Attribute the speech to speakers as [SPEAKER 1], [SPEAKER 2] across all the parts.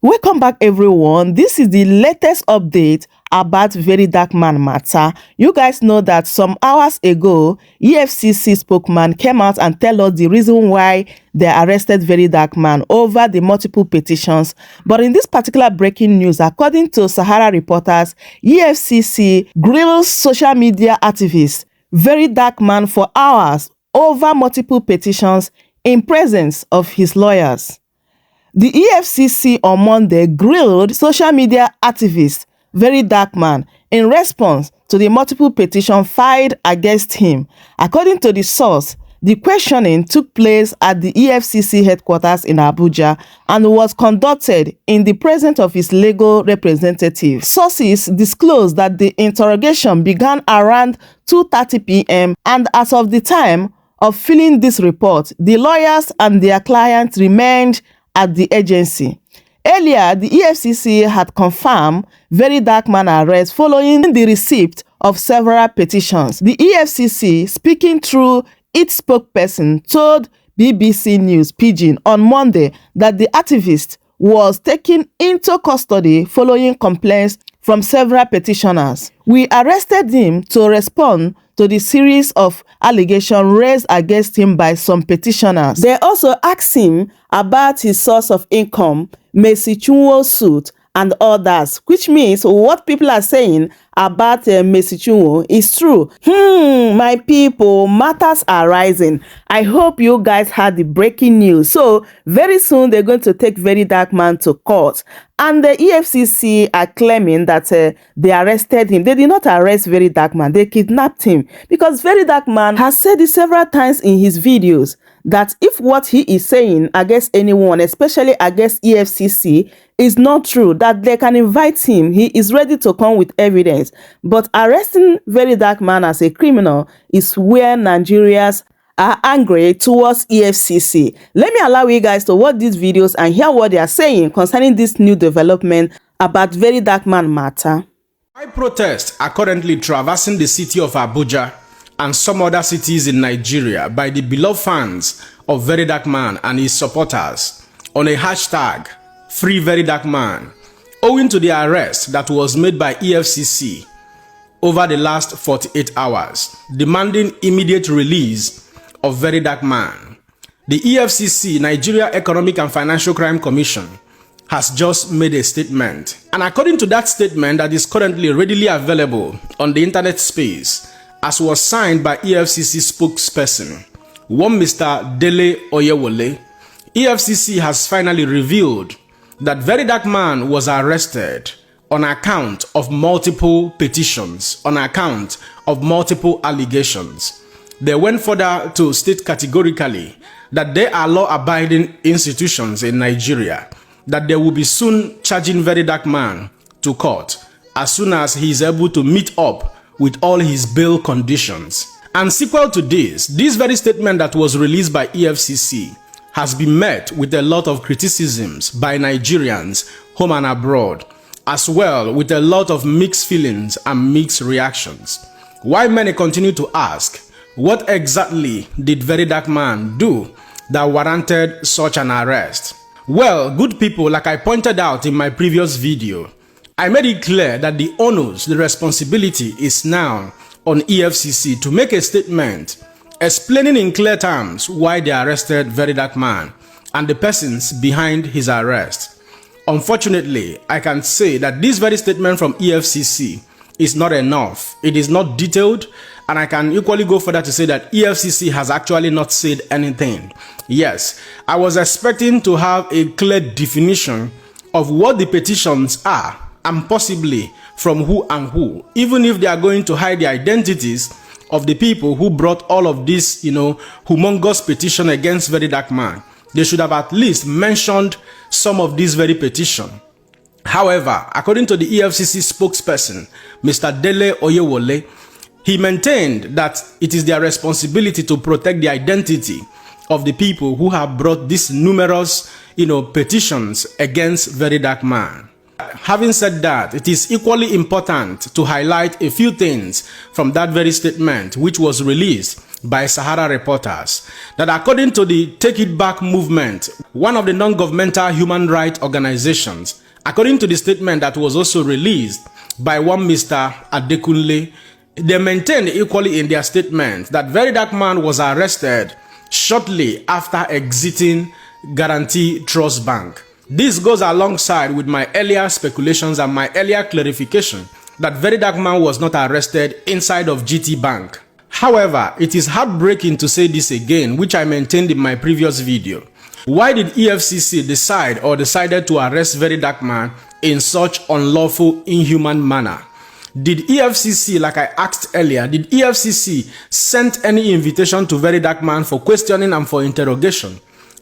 [SPEAKER 1] Welcome back, everyone. This is the latest update about VeryDarkMan matter. You guys know that some hours ago, EFCC spokesman came out and tell us the reason why they arrested VeryDarkMan over the multiple petitions. But in this particular breaking news, according to Sahara reporters, EFCC grills social media activist VeryDarkMan for hours over multiple petitions in presence of his lawyers. The EFCC on Monday grilled social media activist VeryDarkMan in response to the multiple petitions filed against him. According to the source, the questioning took place at the EFCC headquarters in Abuja and was conducted in the presence of his legal representative. Sources disclosed that the interrogation began around 2:30 p.m. and as of the time of filing this report, the lawyers and their clients remained at the agency. Earlier, the EFCC had confirmed VeryDarkMan arrest following the receipt of several petitions. The EFCC, speaking through its spokesperson, told BBC News Pidgin on Monday that the activist was taken into custody following complaints from several petitioners. We arrested him to respond to the series of allegations raised against him by some petitioners. They also asked him about his source of income, Chinwo suit, and others, which means what people are saying about Chinwo is true. My people, matters are rising. I hope you guys had the breaking news. So very soon they're going to take VeryDarkMan to court. And the EFCC are claiming that they arrested him. They did not arrest VeryDarkMan. They kidnapped him because VeryDarkMan has said it several times in his videos that if what he is saying against anyone, especially against EFCC, is not true, that they can invite him, he is ready to come with evidence. But arresting VeryDarkMan as a criminal is where Nigerians are angry towards EFCC. Let me allow you guys to watch these videos and hear what they are saying concerning this new development about VeryDarkMan matter.
[SPEAKER 2] High protests are currently traversing the city of Abuja and some other cities in Nigeria by the beloved fans of VeryDarkMan and his supporters on a hashtag #FreeVeryDarkMan, owing to the arrest that was made by EFCC over the last 48 hours, demanding immediate release of VeryDarkMan. The EFCC, Nigeria Economic and Financial Crime Commission, has just made a statement. And according to that statement that is currently readily available on the internet space, as was signed by EFCC spokesperson, one Mr. Dele Oyewole, EFCC has finally revealed that VeryDarkMan was arrested on account of multiple petitions, on account of multiple allegations. They went further to state categorically that they are law-abiding institutions in Nigeria, that they will be soon charging VeryDarkMan to court as soon as he is able to meet up with all his bail conditions. And sequel to this very statement that was released by EFCC has been met with a lot of criticisms by Nigerians home and abroad, as well with a lot of mixed feelings and mixed reactions. Why many continue to ask, what exactly did VeryDarkMan do that warranted such an arrest? Well, good people, like I pointed out in my previous video, I made it clear that the onus, the responsibility is now on EFCC to make a statement explaining in clear terms why they arrested VeryDarkMan and the persons behind his arrest. Unfortunately, I can say that this very statement from EFCC is not enough. It is not detailed, and I can equally go further to say that EFCC has actually not said anything. Yes, I was expecting to have a clear definition of what the petitions are, and possibly from who and who, even if they are going to hide the identities of the people who brought all of this, humongous petition against VeryDarkMan. They should have at least mentioned some of these very petition. However, according to the EFCC spokesperson, Mr. Dele Oyewole, he maintained that it is their responsibility to protect the identity of the people who have brought these numerous, petitions against VeryDarkMan. Having said that, it is equally important to highlight a few things from that very statement which was released by Sahara reporters that according to the Take It Back movement, one of the non-governmental human rights organizations, according to the statement that was also released by one Mr. Adekunle, they maintained equally in their statement that VeryDarkMan was arrested shortly after exiting Guaranty Trust Bank. This goes alongside with my earlier speculations and my earlier clarification that VeryDarkMan was not arrested inside of GT Bank. However, it is heartbreaking to say this again, which I maintained in my previous video. Why did EFCC decided to arrest VeryDarkMan in such unlawful, inhuman manner? Did EFCC, like I asked earlier, did EFCC send any invitation to VeryDarkMan for questioning and for interrogation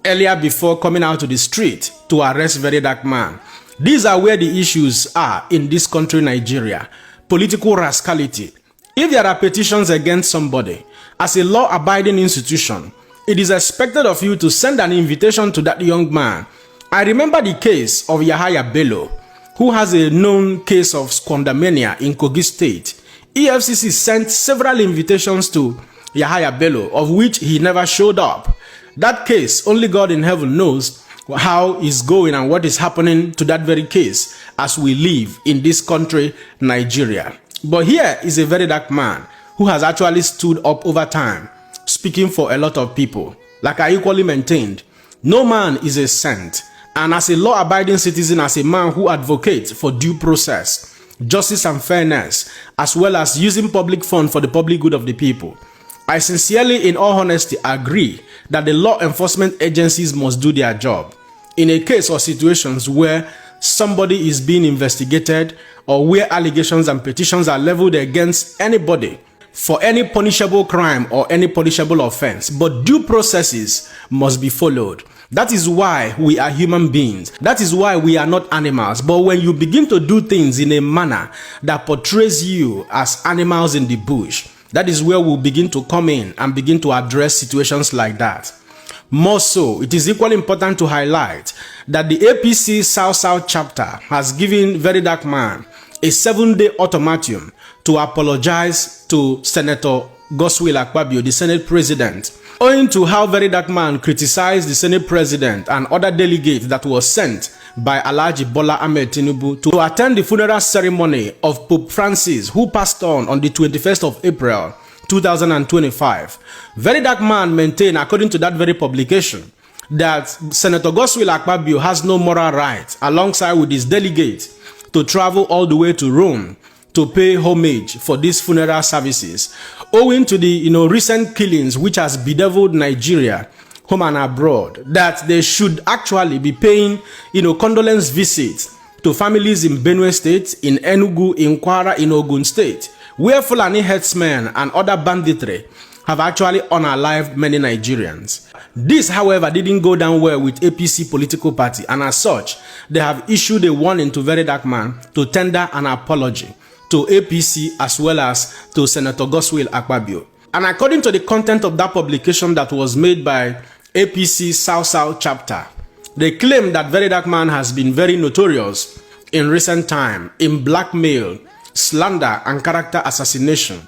[SPEAKER 2] earlier before coming out to the street to arrest VeryDarkMan? These are where the issues are in this country, Nigeria. Political rascality. If there are petitions against somebody, as a law-abiding institution, it is expected of you to send an invitation to that young man. I remember the case of Yahaya Bello, who has a known case of squandermania in Kogi State. EFCC sent several invitations to Yahaya Bello, of which he never showed up. That case, only God in heaven knows how it's going and what is happening to that very case as we live in this country, Nigeria. But here is a very dark man who has actually stood up over time, speaking for a lot of people. Like I equally maintained, no man is a saint. And as a law-abiding citizen, as a man who advocates for due process, justice and fairness, as well as using public funds for the public good of the people, I sincerely, in all honesty, agree that the law enforcement agencies must do their job. In a case or situations where somebody is being investigated or where allegations and petitions are leveled against anybody for any punishable crime or any punishable offense, but due processes must be followed. That is why we are human beings. That is why we are not animals. But when you begin to do things in a manner that portrays you as animals in the bush, that is where we'll begin to come in and begin to address situations like that. More so, it is equally important to highlight that the APC South chapter has given VeryDarkMan a 7-day ultimatum to apologize to Senator Godswill Akpabio, the Senate President, owing to how VeryDarkMan criticized the Senate President and other delegates that was sent by Alhaji Bola Ahmed Tinubu to attend the funeral ceremony of Pope Francis, who passed on the 21st of April 2025. VeryDarkMan maintained, according to that very publication, that Senator Godswill Akpabio has no moral right, alongside with his delegates, to travel all the way to Rome to pay homage for these funeral services, owing to the recent killings which has bedeviled Nigeria, home and abroad, that they should actually be paying condolence visits to families in Benue State, in Enugu, in Kwara, in Ogun State, where Fulani herdsmen and other banditry have actually unalived many Nigerians. This, however, didn't go down well with APC political party, and as such, they have issued a warning to VeryDarkMan to tender an apology to APC as well as to Senator Godswill Akpabio. And according to the content of that publication that was made by APC South chapter, they claim that VeryDarkMan has been very notorious in recent time in blackmail, slander and character assassination,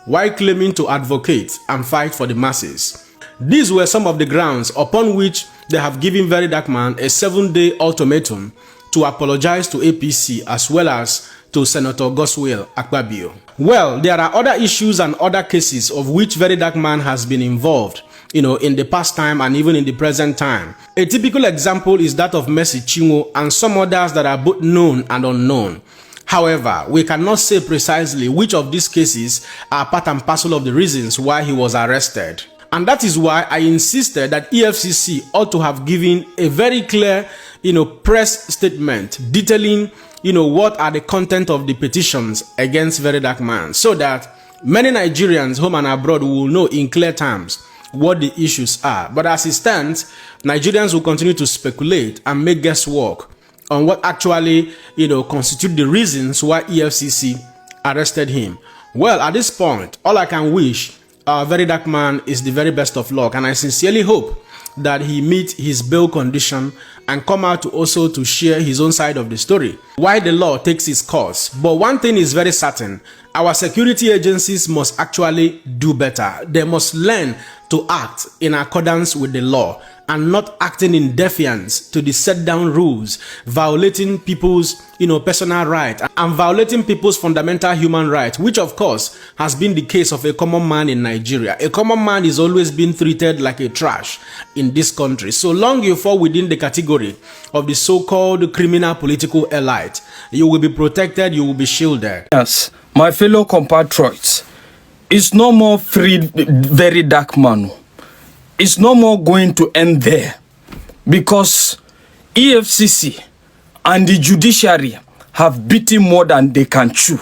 [SPEAKER 2] while claiming to advocate and fight for the masses. These were some of the grounds upon which they have given VeryDarkMan a 7-day ultimatum to apologize to APC as well as to Senator Godswill Akpabio. Well, there are other issues and other cases of which VeryDarkMan has been involved, in the past time and even in the present time. A typical example is that of Mercy Chinwo and some others that are both known and unknown. However, we cannot say precisely which of these cases are part and parcel of the reasons why he was arrested. And that is why I insisted that EFCC ought to have given a very clear, press statement detailing, what are the content of the petitions against VeryDarkMan, so that many Nigerians, home and abroad, will know in clear terms what the issues are. But as it stands, Nigerians will continue to speculate and make guesswork on what actually, constitute the reasons why EFCC arrested him. Well, at this point, all I can wish VeryDarkMan is the very best of luck, and I sincerely hope that he meet his bail condition and come out to also to share his own side of the story, why the law takes its course. But one thing is very certain, our security agencies must actually do better. They must learn to act in accordance with the law and not acting in defiance to the set down rules, violating people's personal right and violating people's fundamental human rights, which of course has been the case of a common man in Nigeria. A common man is always been treated like a trash in this country. So long you fall within the category of the so-called criminal political elite, you will be protected, you will be shielded.
[SPEAKER 3] Yes, my fellow compatriots, it's no more free very dark man. It's no more going to end there, because EFCC and the judiciary have beaten more than they can chew.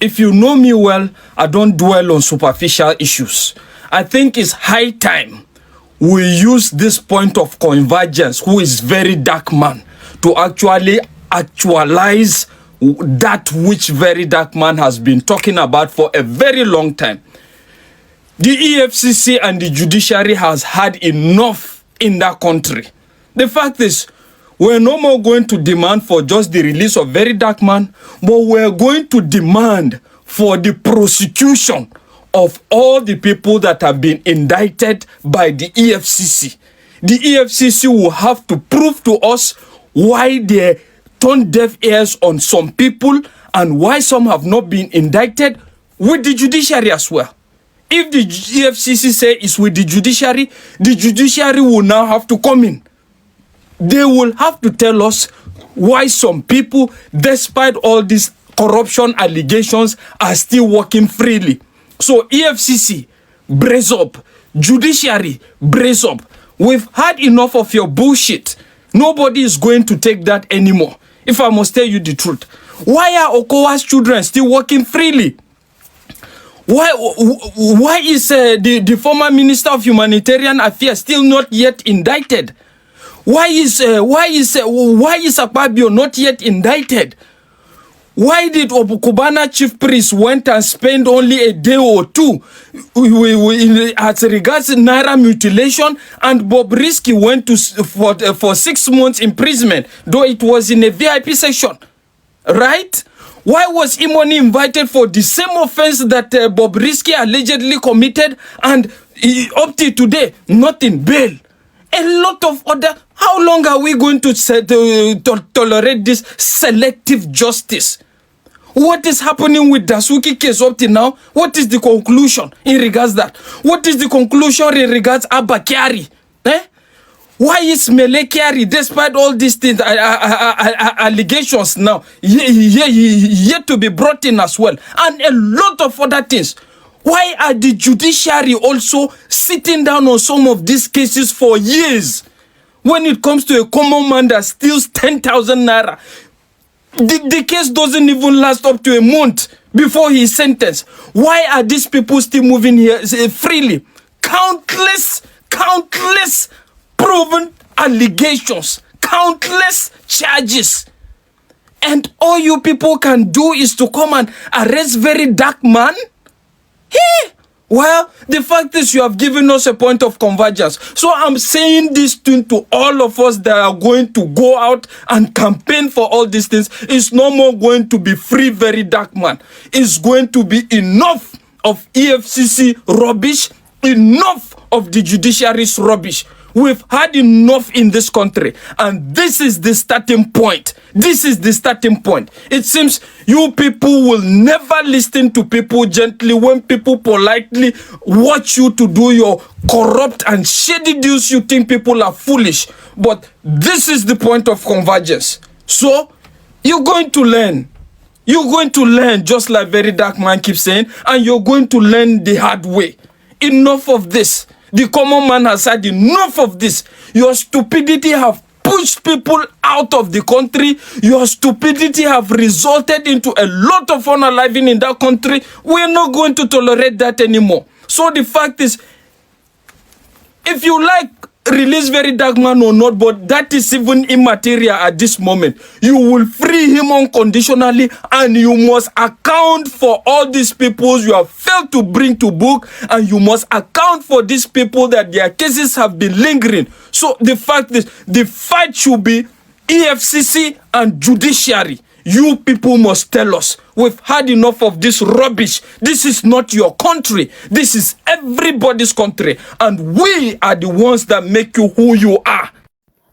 [SPEAKER 3] If you know me well, I don't dwell on superficial issues. I think it's high time we use this point of convergence, who is very dark man, to actually actualize that which very dark man has been talking about for a very long time. The EFCC and the judiciary has had enough in that country. The fact is, we're no more going to demand for just the release of very dark man, but we're going to demand for the prosecution of all the people that have been indicted by the EFCC. The EFCC will have to prove to us why they turned deaf ears on some people and why some have not been indicted, with the judiciary as well. If the EFCC say it's with the judiciary will now have to come in. They will have to tell us why some people, despite all these corruption allegations, are still working freely. So EFCC, brace up. Judiciary, brace up. We've had enough of your bullshit. Nobody is going to take that anymore. If I must tell you the truth. Why are Okowa's children still working freely? Why is the former Minister of Humanitarian Affairs still not yet indicted? Why is Akpabio not yet indicted? Why did Obukubana chief priest went and spend only a day or two as regards Naira mutilation, and Bobrisky went to for 6 months imprisonment, though it was in a VIP section, right? Why was Imoni invited for the same offense that Bobrisky allegedly committed, and up to today, not in bail? A lot of other... How long are we going to tolerate this selective justice? What is happening with Dasuki case up to now? What is the conclusion in regards that? What is the conclusion in regards Abba Kyari? Why is Mele Kyari, despite all these things, allegations now, yet to be brought in as well? And a lot of other things. Why are the judiciary also sitting down on some of these cases for years? When it comes to a common man that steals 10,000 naira, the case doesn't even last up to a month before he is sentenced. Why are these people still moving here freely? Countless proven allegations, countless charges. And all you people can do is to come and arrest very dark man? Well, the fact is you have given us a point of convergence. So I'm saying this thing to all of us that are going to go out and campaign for all these things. It's no more going to be free very dark man. It's going to be enough of EFCC rubbish, enough of the judiciary's rubbish. We've had enough in this country, and this is the starting point. This is the starting point. It seems you people will never listen to people gently when people politely watch you to do your corrupt and shady deals. You think people are foolish, but this is the point of convergence. So you're going to learn. You're going to learn, just like Very Dark Man keeps saying, and you're going to learn the hard way. Enough of this. The common man has had enough of this. Your stupidity have pushed people out of the country. Your stupidity have resulted into a lot of unaliving in that country. We're not going to tolerate that anymore. So the fact is, if you like release VeryDarkMan or not, but that is even immaterial at this moment. You will free him unconditionally, and you must account for all these people you have failed to bring to book, and you must account for these people that their cases have been lingering. So the fact is, the fight should be EFCC and judiciary. You people must tell us, we've had enough of this rubbish. This is not your country. This is everybody's country. And we are the ones that make you who you are.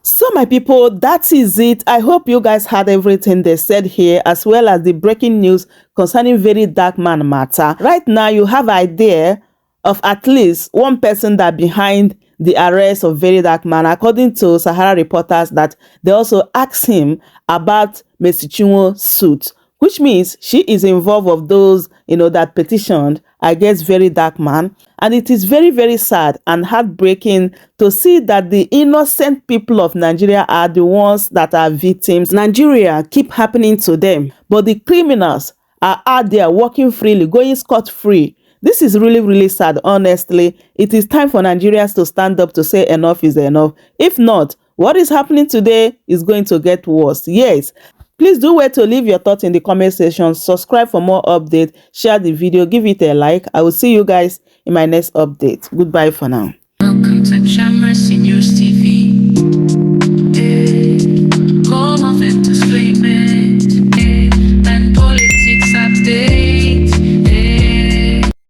[SPEAKER 1] So my people, that is it. I hope you guys had everything they said here, as well as the breaking news concerning VeryDarkMan matter. Right now, you have idea of at least one person that behind the arrest of VeryDarkMan, according to Sahara reporters, that they also asked him about Ms. Chinwo's suit, which means she is involved of those, that petitioned against VeryDarkMan. And it is very, very sad and heartbreaking to see that the innocent people of Nigeria are the ones that are victims. Nigeria keep happening to them, but the criminals are out there walking freely, going scot-free. This is really, really sad, honestly. It is time for Nigerians to stand up to say enough is enough. If not, what is happening today is going to get worse. Yes. Please do wait to leave your thoughts in the comment section. Subscribe for more updates. Share the video. Give it a like. I will see you guys in my next update. Goodbye for now.
[SPEAKER 4] Welcome to Shamra Seniors TV.